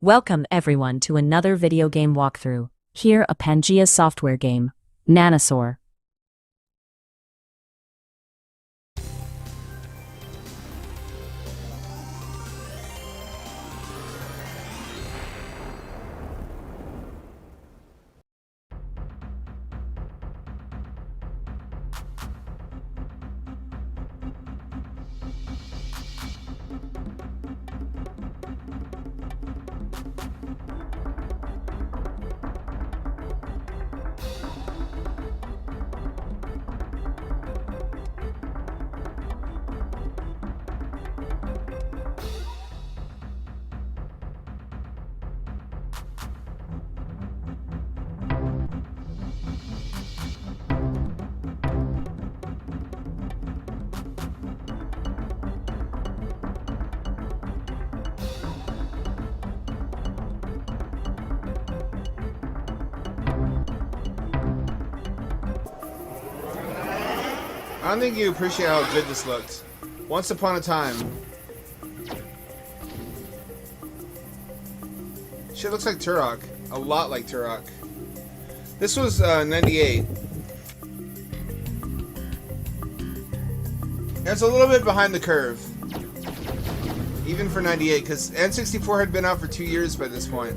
Welcome everyone to another video game walkthrough. Here a Pangea Software game, Nanosaur. I don't think you appreciate how good this looked. Once upon a time. Shit looks like Turok. A lot like Turok. This was 98. It's a little bit behind the curve. Even for 98, because N64 had been out for 2 years by this point.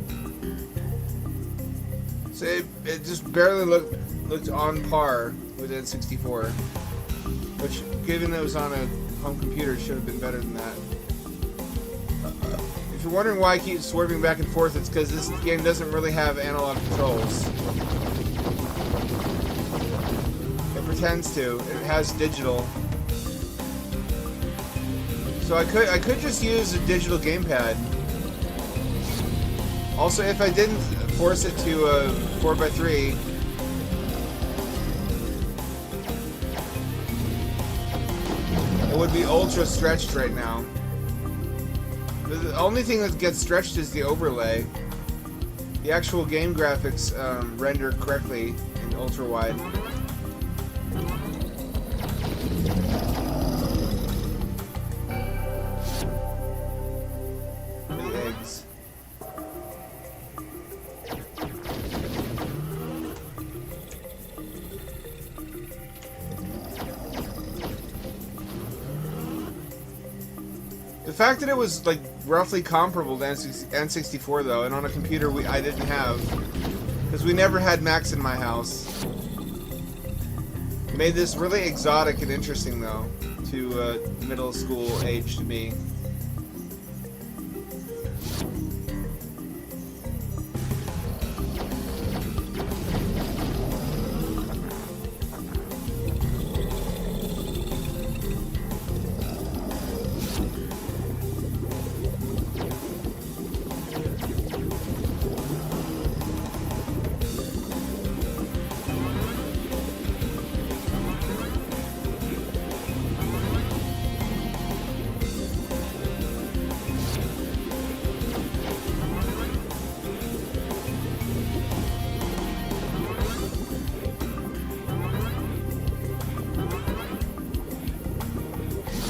So it just barely looked on par with N64. Which, given that it was on a home computer, should have been better than that. If you're wondering why I keep swerving back and forth, it's because this game doesn't really have analog controls. It pretends to. It has digital. So I could just use a digital gamepad. Also, if I didn't force it to a 4x3, it would be ultra stretched right now. The only thing that gets stretched is the overlay. The actual game graphics render correctly in ultra wide. The eggs. The fact that it was like roughly comparable to N64 though, and on a computer I didn't have, because we never had Macs in my house, made this really exotic and interesting though to middle school aged me.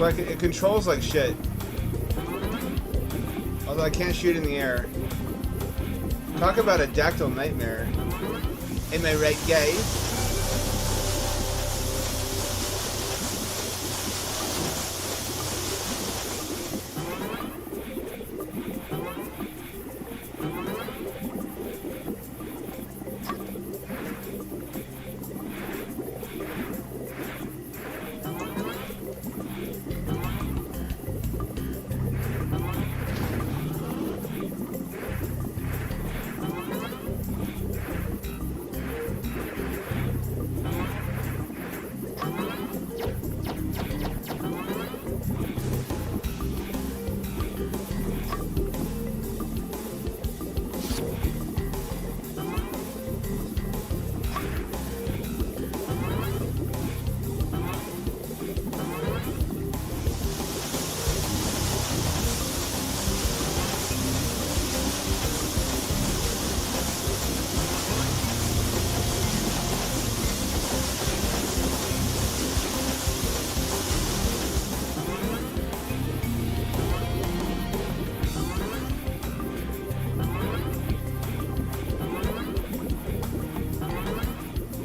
Like it controls like shit. Although I can't shoot in the air. Talk about a dactyl nightmare. Am I right, guys?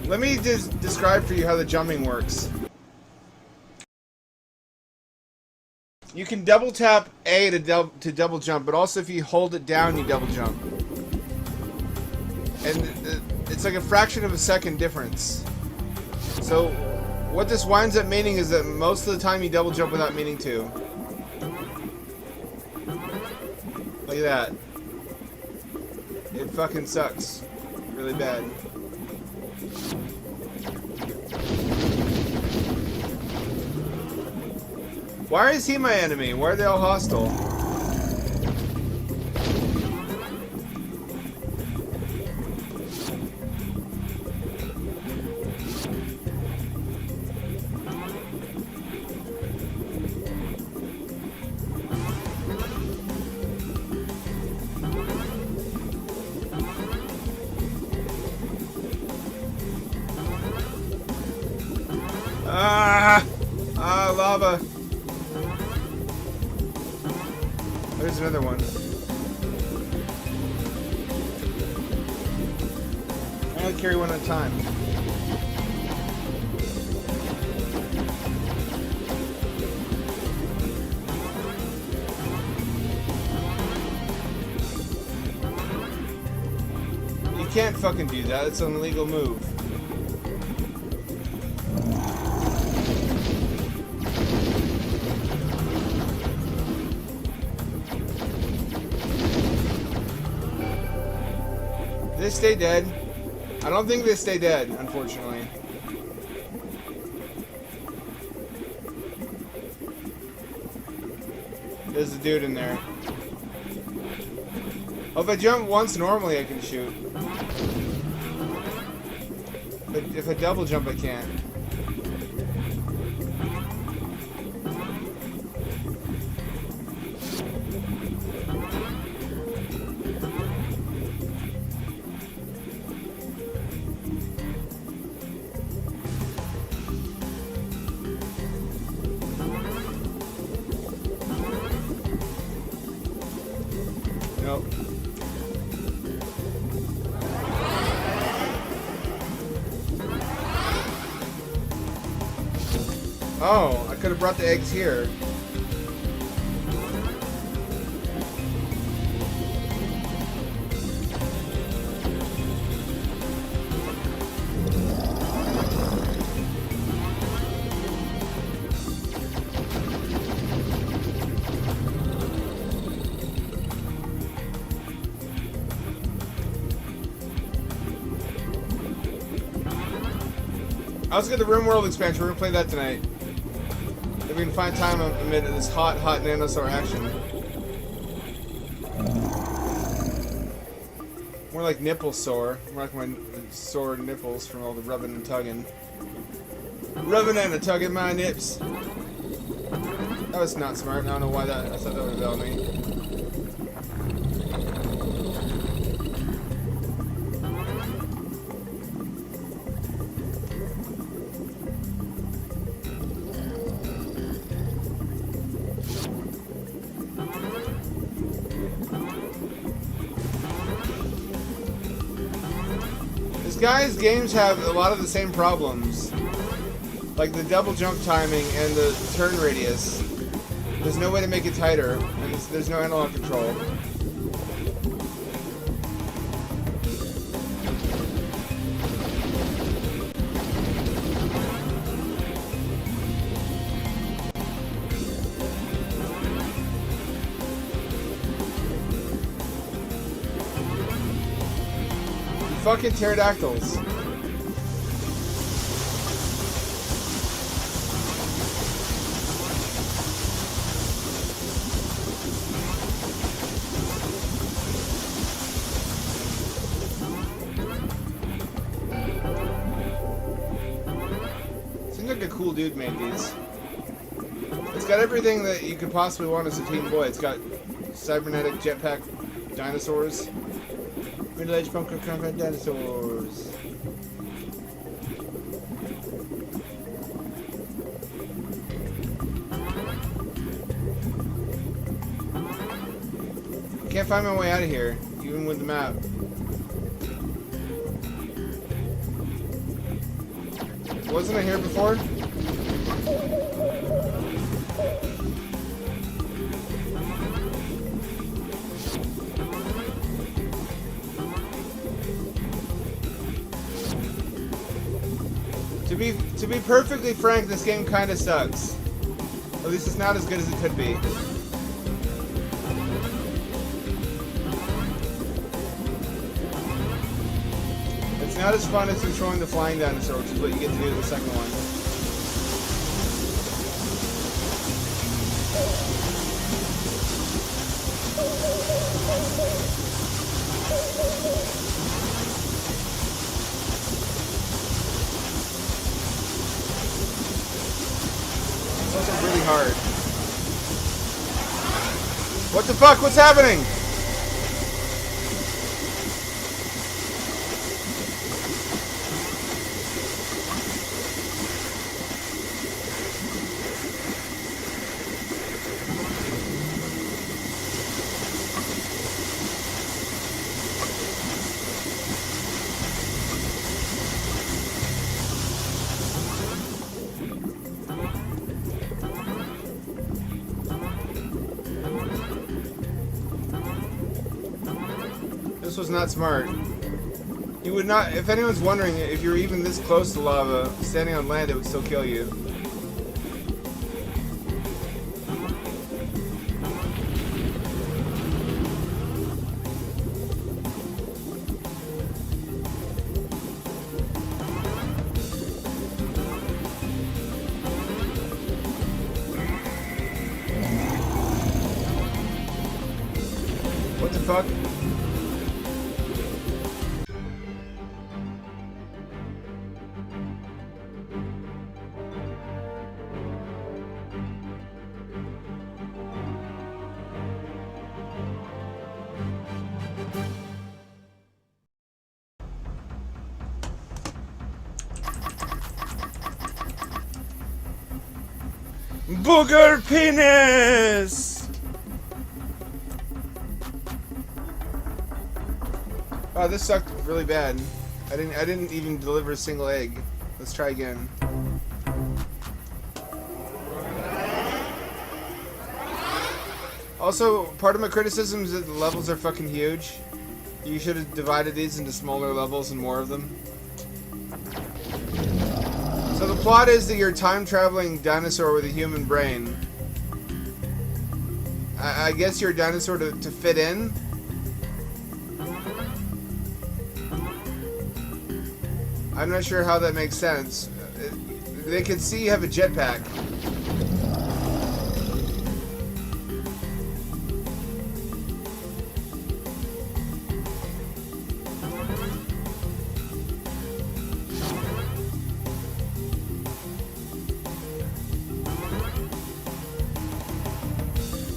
Let me just describe for you how the jumping works. You can double tap A to double jump, but also if you hold it down, you double jump. And it's like a fraction of a second difference. So what this winds up meaning is that most of the time you double jump without meaning to. Like that. It fucking sucks. Really bad. Why is he my enemy? Why are they all hostile? Lava. There's another one. I only carry one at a time. You can't fucking do that. It's an illegal move. They stay dead. I don't think they stay dead, unfortunately. There's a dude in there. Oh, if I jump once normally, I can shoot. But if I double jump, I can't. Nope. Oh, I could have brought the eggs here. I was get the RimWorld expansion. We're gonna play that tonight. If we can find time amid this hot Nanosaur action. More like nipple sore. More like my sore nipples from all the rubbing and tugging. Rubbing and tugging my nips. That was not smart. I don't know why that. I thought that would rebel me. Guys, games have a lot of the same problems, like the double jump timing and the turn radius. There's no way to make it tighter, and there's no analog control. Fucking pterodactyls. Seems like a cool dude made these. It's got everything that you could possibly want as a teen boy. It's got cybernetic jetpack dinosaurs. Middle-aged pumpkin combat dinosaurs. Can't find my way out of here, even with the map. Wasn't I here before? To be perfectly frank, this game kind of sucks. At least it's not as good as it could be. It's not as fun as controlling the flying dinosaur, which is what you get to do in the second one. It's also really hard. What the fuck? What's happening? This was not smart. You would not, if anyone's wondering, if you're even this close to lava, standing on land, it would still kill you. What the fuck? Booger penis! Oh, this sucked really bad. I didn't even deliver a single egg. Let's try again. Also, part of my criticism is that the levels are fucking huge. You should have divided these into smaller levels and more of them. So the plot is that you're a time-traveling dinosaur with a human brain. I guess you're a dinosaur to fit in? I'm not sure how that makes sense. They can see you have a jetpack.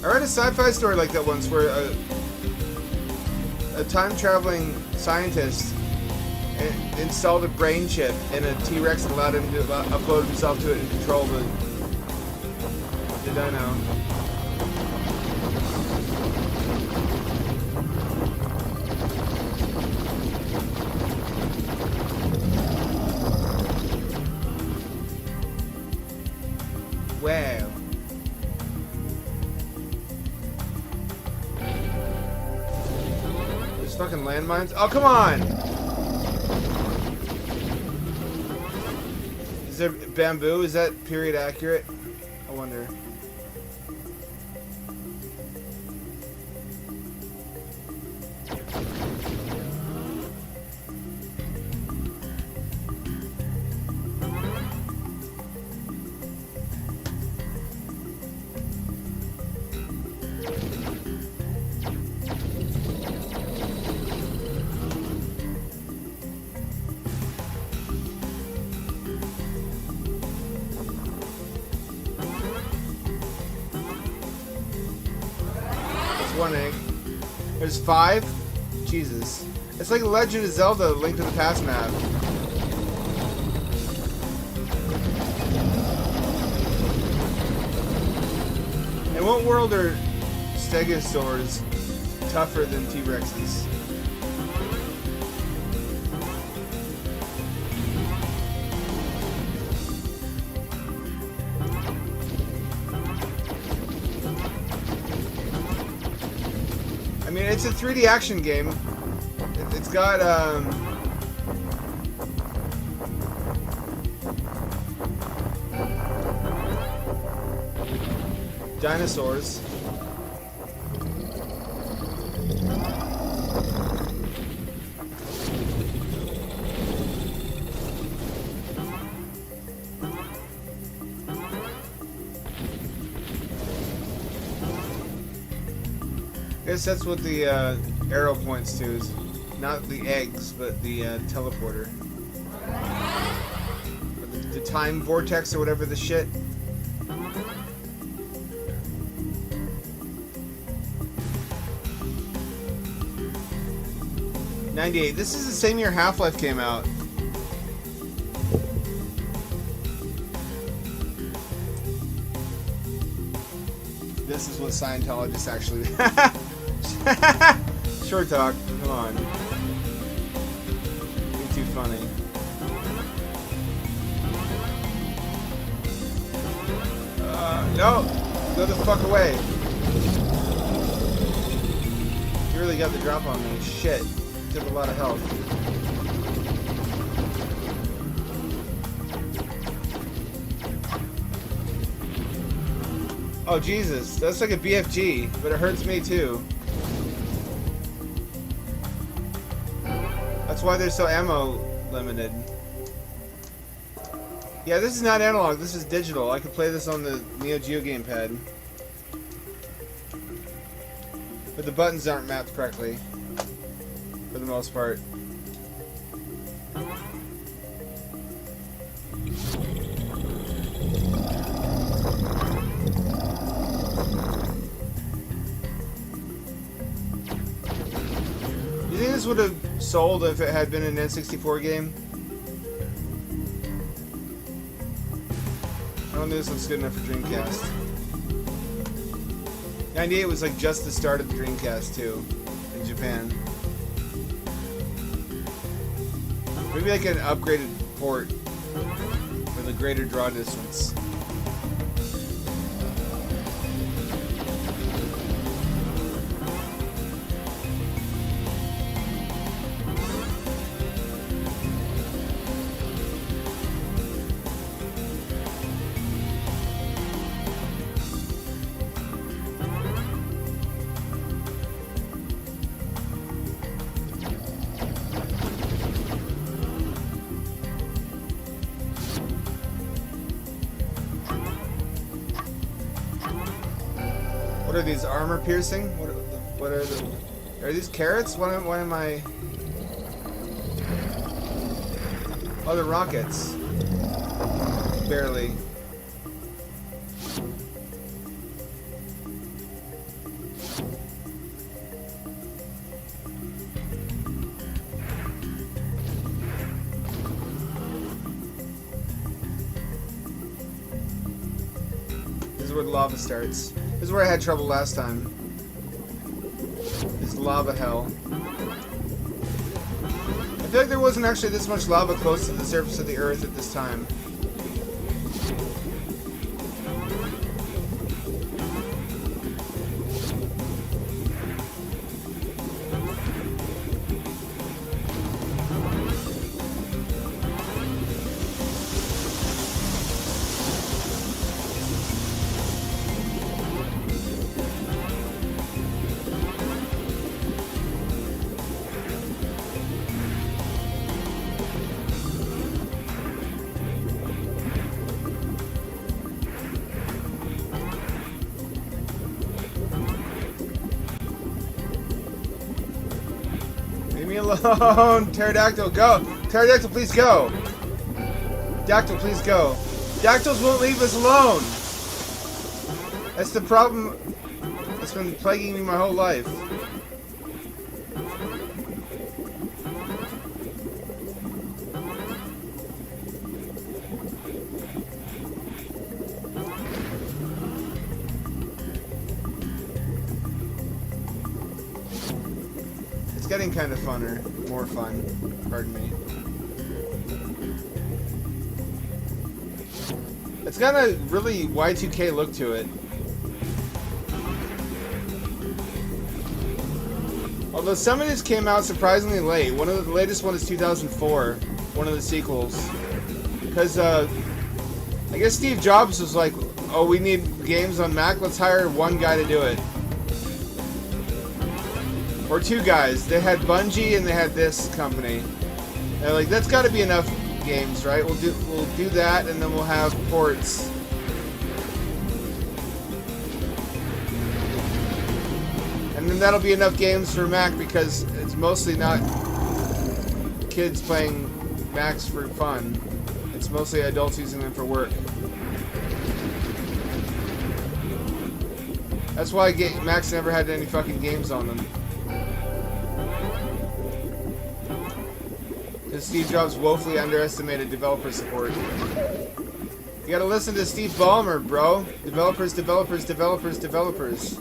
I read a sci-fi story like that once where a time-traveling scientist installed a brain chip in a T-Rex and allowed him to upload himself to it and control the dino. Wow. There's fucking landmines. Oh, come on! Is there bamboo? Is that period accurate? I wonder. One egg. There's 5? Jesus. It's like Legend of Zelda, Link to the Past map. In what world are stegosaurs tougher than T-Rexes? mean, it's a 3D action game. It's got, dinosaurs. I guess that's what the arrow points to, is not the eggs, but the teleporter. Or the time vortex or whatever the shit. '98. This is the same year Half-Life came out. This is what Scientologists actually... Short talk. Come on. You're too funny. No! Go the fuck away. You really got the drop on me. Shit. Took a lot of health. Oh Jesus, that's like a BFG, but it hurts me too. That's why they're so ammo limited. Yeah, this is not analog, this is digital. I could play this on the Neo Geo gamepad. But the buttons aren't mapped correctly. For the most part. You think this would have sold if it had been an N64 game? I don't think this looks good enough for Dreamcast. '98 was like just the start of the Dreamcast too, in Japan. Maybe like an upgraded port with a greater draw distance. What are these, armor piercing? What are the... Are these carrots? Why am I... Oh, they're rockets. Barely. This is where the lava starts. This is where I had trouble last time. This lava hell. I feel like there wasn't actually this much lava close to the surface of the Earth at this time. Leave me alone! Pterodactyl, go! Pterodactyl, please go! Dactyl, please go. Dactyls won't leave us alone! That's the problem that's been plaguing me my whole life. It's getting kind of funner. More fun. Pardon me. It's got a really Y2K look to it. Although some of these came out surprisingly late. One of the latest one is 2004. One of the sequels. Because, I guess Steve Jobs was like, oh, we need games on Mac, let's hire one guy to do it. Or two guys. They had Bungie and they had this company. And they're like, that's got to be enough games, right? We'll do that, and then we'll have ports. And then that'll be enough games for Mac because it's mostly not kids playing Macs for fun. It's mostly adults using them for work. That's why Macs never had any fucking games on them. Because Steve Jobs woefully underestimated developer support. You gotta listen to Steve Ballmer, bro. Developers, developers, developers, developers.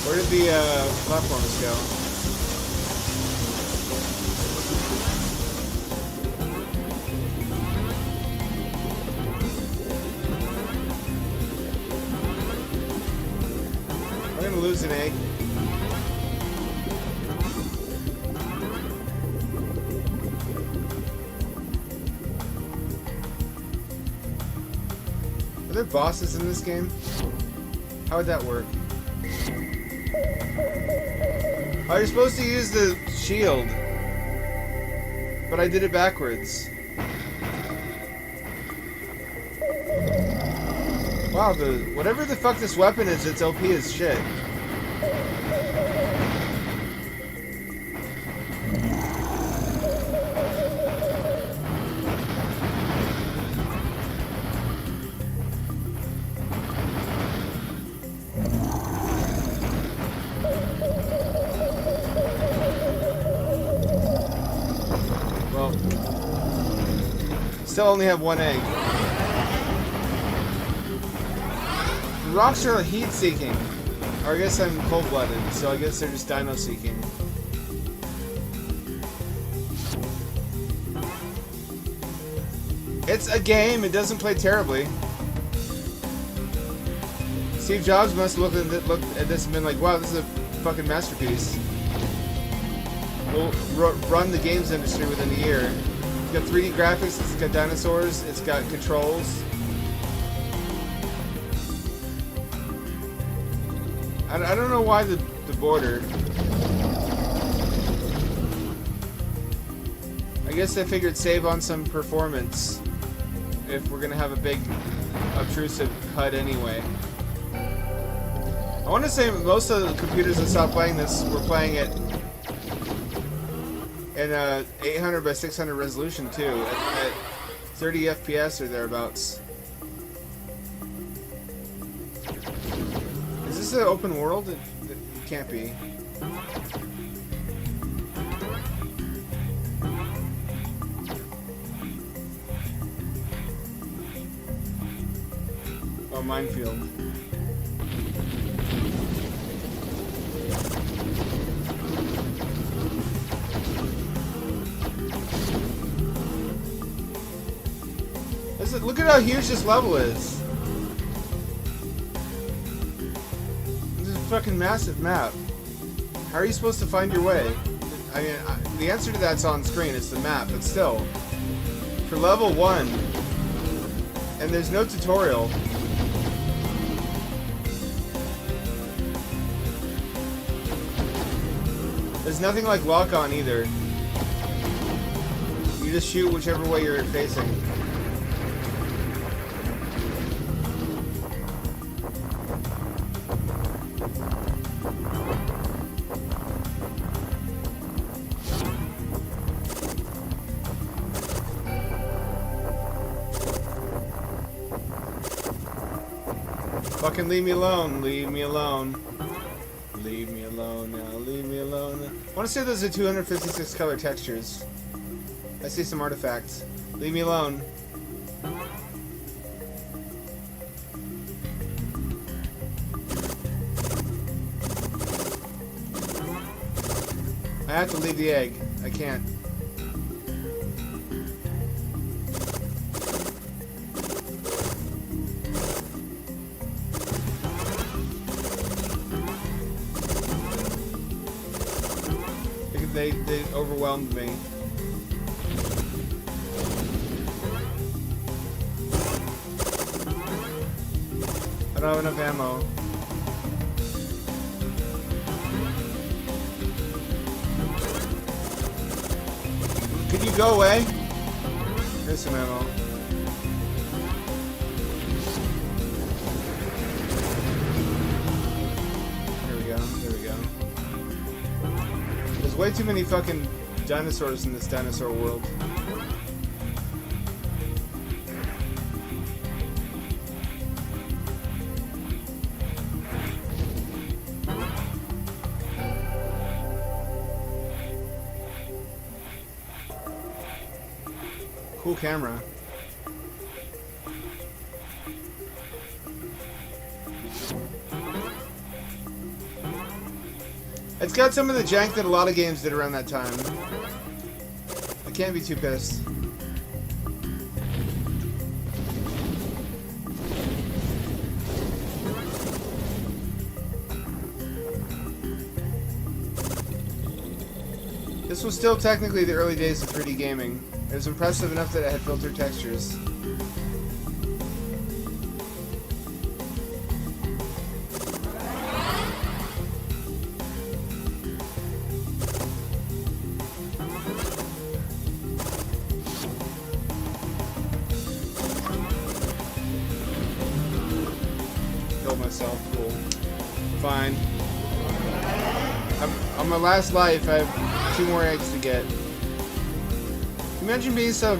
Where did the platforms go? I'm gonna lose an egg. Are there bosses in this game? How would that work? Oh, you're supposed to use the shield. But I did it backwards. Wow, whatever the fuck this weapon is, it's OP as shit. Still only have one egg. The rocks are heat-seeking. Or I guess I'm cold-blooded, so I guess they're just dino-seeking. It's a game. It doesn't play terribly. Steve Jobs must have looked at this and been like, wow, this is a fucking masterpiece. We'll run the games industry within a year. It's got 3D graphics, it's got dinosaurs, it's got controls. I don't know why the border. I guess I figured save on some performance if we're gonna have a big obtrusive HUD anyway. I want to say most of the computers that stopped playing this were playing it in 800 by 600 resolution too, at 30 FPS or thereabouts. Is this an open world? It can't be. Oh, minefield. Look at how huge this level is. This is a fucking massive map. How are you supposed to find your way? I mean, the answer to that's on screen. It's the map, but still. For level 1, and there's no tutorial. There's nothing like lock-on either. You just shoot whichever way you're facing. Fucking leave me alone. Leave me alone. Leave me alone now. Leave me alone. I want to say those are 256 color textures. I see some artifacts. Leave me alone. I have to leave the egg. I can't. They overwhelmed me. I don't have enough ammo. Could you go away? Here's some ammo. There we go. There we go. There's way too many fucking dinosaurs in this dinosaur world. Cool camera. It's got some of the jank that a lot of games did around that time. I can't be too pissed. This was still technically the early days of 3D gaming. It was impressive enough that it had filtered textures. Killed myself, cool. Fine. On my last life, I have 2 more eggs to get. Imagine being some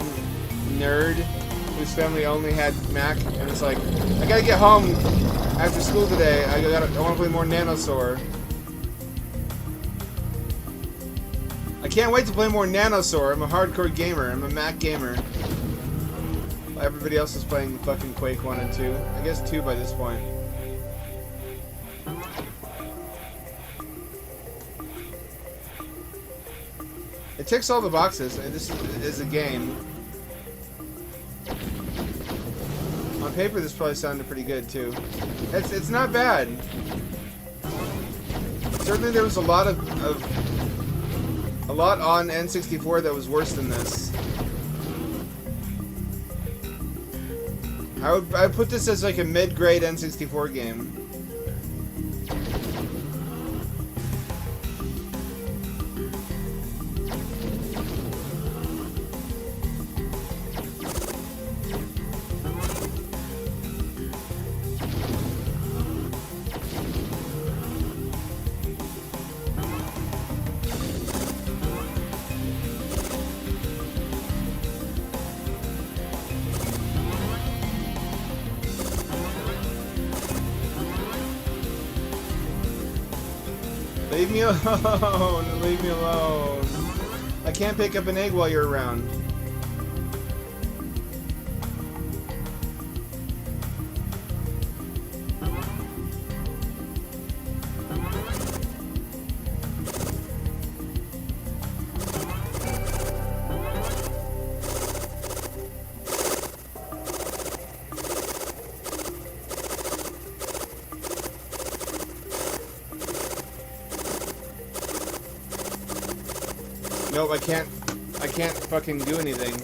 nerd whose family only had Mac, and it's like, I gotta get home after school today. I want to play more Nanosaur. I can't wait to play more Nanosaur. I'm a hardcore gamer. I'm a Mac gamer. Everybody else is playing fucking Quake 1 and 2. I guess 2 by this point. It ticks all the boxes. This is a game. On paper, this probably sounded pretty good too. It's not bad. Certainly, there was a lot on N64 that was worse than this. I would put this as like a mid-grade N64 game. Leave me alone! Leave me alone! I can't pick up an egg while you're around. Nope, I can't fucking do anything.